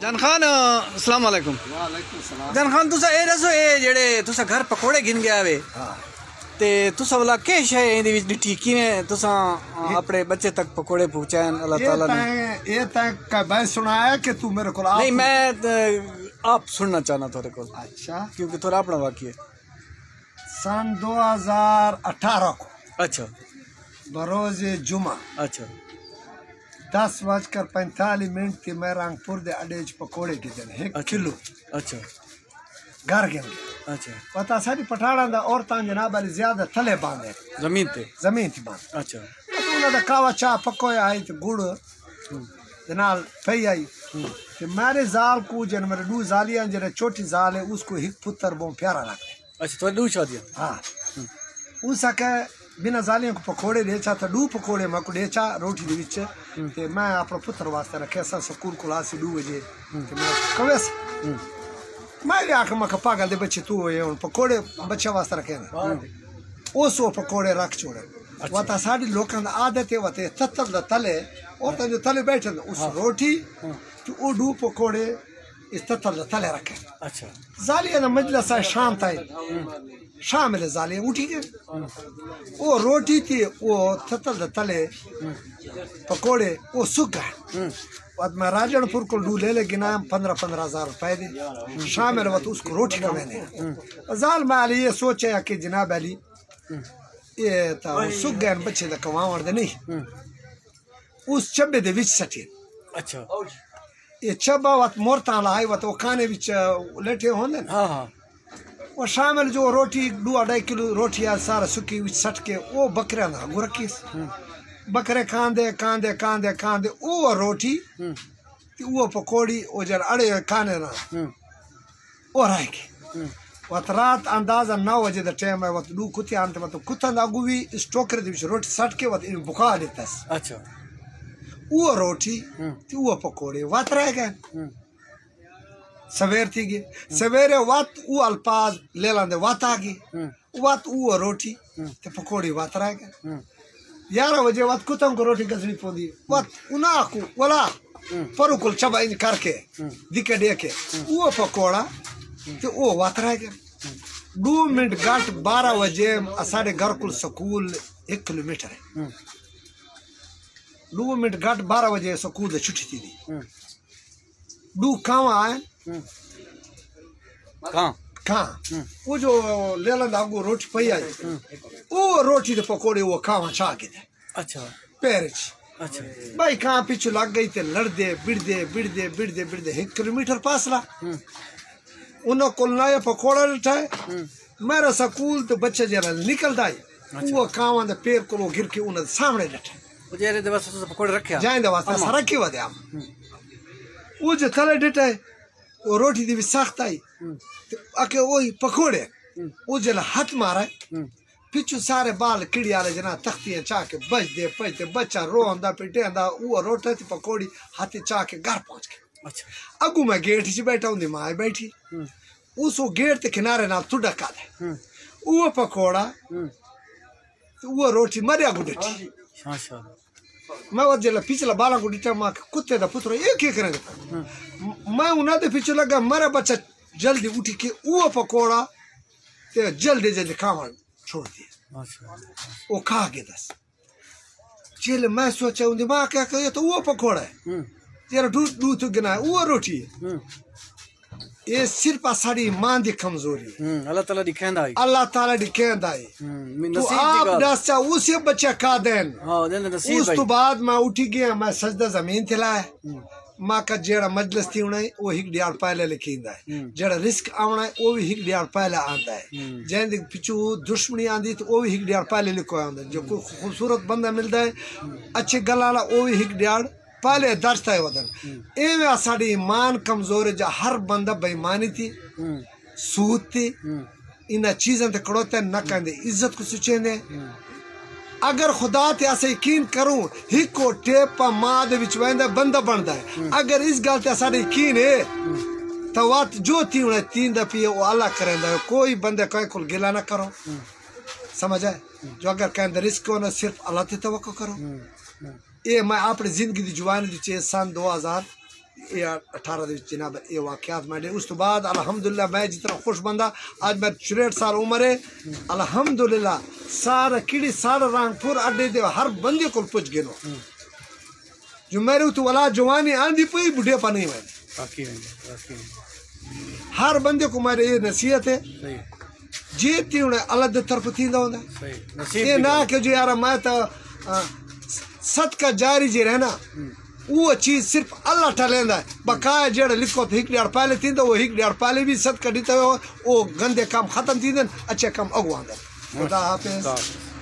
जान खान अस्सलाम वालेकुम। वालेकुम सलाम। जान खान तुसा ए दसो ए जेड़े तुसा घर पकोड़े गिन गया वे ते तुसा वाला के शय इंदे विच डिठी किवें तुसा अपने बच्चे तक पकोड़े पहुंचाए अल्लाह ताला ने? ये तक का मैं सुनाया कि तू मेरे को नहीं मैं आप सुनना चाहना थोड़े को। अच्छा क्योंकि थोड़ा अपना वाकई है। सन 2018 को अच्छा बरोज जुमा अच्छा 10:45 के मैं रंगपुर दे अडेज पकोड़े के दिन 1 किलो अच्छा घर गए अच्छा पता सारी पठाड़ा दा औरतां जनाब वाली ज्यादा थले बांधे जमीन ते बांध अच्छा तो उन्होंने दा कावा चाह पकोया आई तो गुड़ जनाल पई आई ते मेरे जाल को जन मेरे दू जालियां जरे छोटी जाल है उसको एक पुत्र बहुत प्यारा लगता है। अच्छा तो दू शादियां हाँ उसके बिना जालियों को पकोड़े देचा तो दू पकोड़े मैं को देचा रोटी दे विच ते मैं अपना पुत्र वास्ते रखे सा स्कूल को लासी 2 बजे ते मैं कवेस मैं आख मैं पागल दे बच्चे तू ये उन पकोड़े बच्चा वास्ते रखे ना ओ सो पकोड़े रख छोड़े वता साडी लोकां दा आदत है वते तत्तर दा तले और जो तले बैठे उस रोटी तो ओ दू पकोड़े इस तत्तर दा तले रखे। अच्छा जालिया दा मजलिस है शाम ताई शाम में जालिया उठी के वो रोटी थी वो तत्तर दा तले पकोड़े वो सूख गए। बाद में राजनपुर को डू ले गिना 15,000 रुपए दे शाम में वत उसको रोटी कमाने जाल माली ये सोचे कि जनाब अली ये तो सूख गए बच्चे दा कमावण दे नहीं उस चब्बे दे विच सटे। अच्छा ये चब्बा वत मोरता लाई वत वो खाने विच लेटे होंदे हां हां वो शामिल जो रोटी 2-2.5 किलो रोटी सारा सुकी विच सट के वो बकरे ना गुरकीस बकरे खांदे खांदे खांदे खांदे वो रोटी वो पकोड़ी वो जर अड़े खाने ना वो रह के वत रात अंदाजा 9 बजे द टाइम है वत दू कुत्ते आंते वत कुत्ता ना गुवी स्टोकर दे रोटी सट के वत इन बुखा देता। अच्छा वो रोटी वो पकोड़े वत रह गए सवेर थी गए सवेरे वत वो अल्फाज ले लांदे वत आ गई वत वो रोटी ते पकोड़ी वत रह गए 11 बजे वत कुतम को रोटी कसनी पोंदी वत उना को वला परुकुल चबा इन करके दिके देके वो पकोड़ा ते वो वत रह गए 2 मिनट घाट 12 बजे साढ़े घर कुल स्कूल 1 किलोमीटर है 2 मिनट घाट 12 बजे स्कूल से छुट्टी थी दू कहाँ आए कहाँ वो जो लेला दागो रोटी पई आई वो रोटी दे पकोड़े वो कहाँ छा के दे। अच्छा पैर अच्छा भाई कहाँ पीछे लग गई थे लड़दे बिड़दे 1 किलोमीटर फासला उन्हों को नया पकोड़ा उठाए मेरा स्कूल तो बच्चे जरा निकल दाई वो कहाँ दे पैर को गिर के उन्हें सामने बैठे जेरे दे वास्ते पकोड़े रखे जाए दे वास्ते सारा के वदे हम वो जो थले डेटे वो रोटी दी भी सख्त आई आके वही पकोड़े वो जला हाथ मारा पिछू सारे बाल किड़ियाले जना तख्तियां चाके बज दे पजते बच्चा रोंदा पिटेंदा वो रोटी थी पकोड़ी हाथी चाके घर पहुंच गए। अच्छा अगू मैं गेट से बैठा हूं माँ बैठी उस गेट के किनारे ना तुड़ा का दे वो पकोड़ा वो रोटी मरिया गुडेटी मैं वो जला पिछला बाला को डिटा मां कुत्ते दा पुत्र एक करेंगे मैं उन्हें दे पीछे लगा मेरा बच्चा जल्दी उठी के वो पकोड़ा ते जल्दी खावन छोड़ दिया वो खा के 10 चले मैं सोचा उन दिमाग क्या करे तो वो पकोड़ा है जरा दूध तो गिना वो रोटी है ये सिर्फ साड़ी मां दी कमजोरी अल्लाह ताला दिखेंदा है तो आप दस्ता उसे बच्चा का देन उस तो बाद मैं उठी गया मैं सजदा जमीन ते लाए मां का जेड़ा मजलिस थी उन्हें वो हिक डियार पहले लिखींदा है जेड़ा रिस्क आवना है वो भी हिक डियार पहले आंदा है जेंदी पिछू दुश्मनी आंदी तो वो भी हिक डियार पहले लिखो आंदा जो कोई खूबसूरत बंदा मिलता है अच्छे गलाला वो भी हिक डियार पहले दर्जता है वदन एवे साड़ी ईमान कमजोर है हर बंदा बेईमानी थी सूद थी इन चीजों ते कड़ोते न कहते इज्जत को सुचेंदे अगर खुदा ते ऐसे यकीन करूं हिको टेप मां दे विच वेंदा बंदा बनदा है अगर इस गल ते साड़ी यकीन है तो वात जो थी उन्हें 3 दफे वो अल्लाह करेंदा है कोई बंदे कोई कुल गिला ना करो समझ आए जो अगर कहंदे रिस्क होना सिर्फ अल्लाह ते तवक्कुल करो ये मैं अपनी जिंदगी दी जवानी दी चे सन 2000 ये 18 ਦੇ ਵਿੱਚ जनाब ये वाकयात मैंने उस तो बाद अल्हम्दुलिल्लाह मैं जितना खुश बंदा आज मैं 64 साल उम्र है अल्हम्दुलिल्लाह सारा किड़ी सारा रंगपुर अड्डे दे हर बंदे को पुछ गिनो जो मेरे तो वाला जवानी आंधी पे बुढ़े पा नहीं मैंने हर बंदे को मेरे ये नसीहत है जी तीन अलग तरफ थींदा होंदा ये ना कि जो यार मैं तो सदका जारी जे रहना वो चीज सिर्फ अल्लाह ठलेंदा है बकाया जेड़ा लिखो तो हिक ॾियण पहले थींदो वो हिक ॾियण पहले भी सदका ॾींदा वो गंदे काम खत्म थींदन अच्छे काम अॻु आंदा खुदा हाफ़िज़।